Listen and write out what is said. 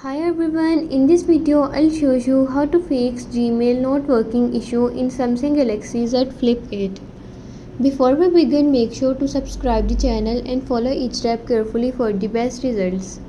Hi everyone, in this video I'll show you how to fix Gmail not working issue in Samsung Galaxy Z Flip 8. Before we begin, make sure to subscribe the channel and follow each step carefully for the best results.